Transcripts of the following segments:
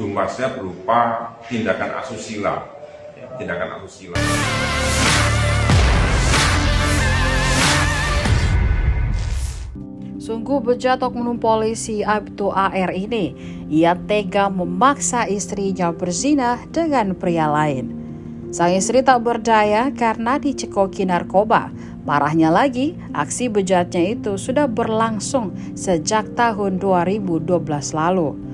tumbasnya berupa tindakan asusila. Tindakan asusila. Sungguh bejat oknum polisi Aibtu AR ini. Ia tega memaksa istrinya berzina dengan pria lain. Sang istri tak berdaya karena dicekoki narkoba. Parahnya lagi, aksi bejatnya itu sudah berlangsung sejak tahun 2012 lalu.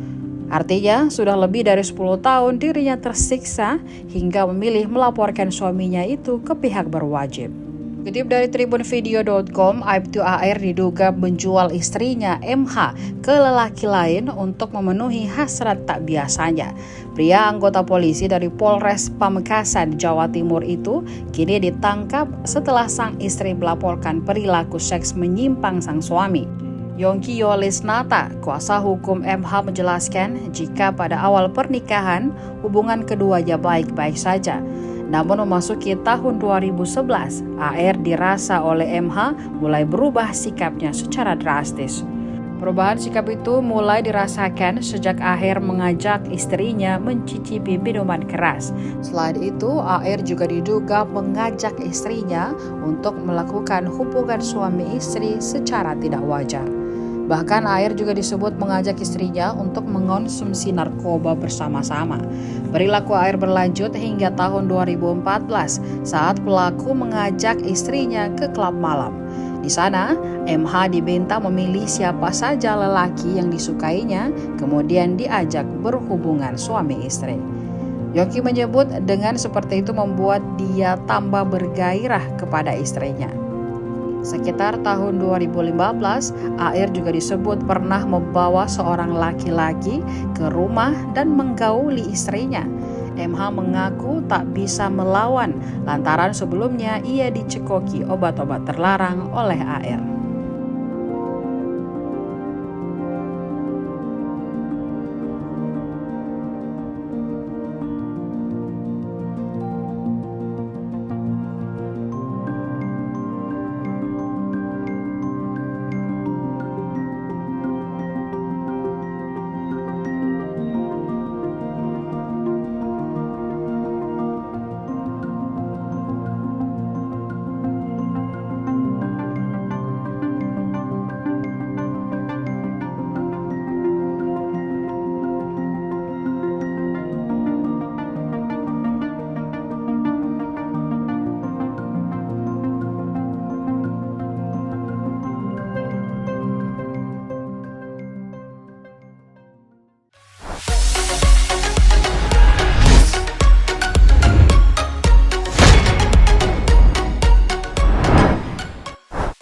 Artinya, sudah lebih dari 10 tahun dirinya tersiksa hingga memilih melaporkan suaminya itu ke pihak berwajib. Kutip dari tribunvideo.com, Aibtu AR diduga menjual istrinya MH ke lelaki lain untuk memenuhi hasrat tak biasanya. Pria anggota polisi dari Polres Pamekasan, Jawa Timur itu kini ditangkap setelah sang istri melaporkan perilaku seks menyimpang sang suami. Yongki Yolisnata, kuasa hukum MH menjelaskan jika pada awal pernikahan hubungan keduanya baik-baik saja. Namun memasuki tahun 2011, AR dirasa oleh MH mulai berubah sikapnya secara drastis. Perubahan sikap itu mulai dirasakan sejak AR mengajak istrinya mencicipi minuman keras. Selain itu, AR juga diduga mengajak istrinya untuk melakukan hubungan suami istri secara tidak wajar. Bahkan AR juga disebut mengajak istrinya untuk mengonsumsi narkoba bersama-sama. Perilaku AR berlanjut hingga tahun 2014 saat pelaku mengajak istrinya ke klub malam. Di sana, MH diminta memilih siapa saja lelaki yang disukainya, kemudian diajak berhubungan suami istri. Yoki menyebut dengan seperti itu membuat dia tambah bergairah kepada istrinya. Sekitar tahun 2015, AR juga disebut pernah membawa seorang laki-laki ke rumah dan menggauli istrinya. MH mengaku tak bisa melawan lantaran sebelumnya ia dicekoki obat-obat terlarang oleh AR.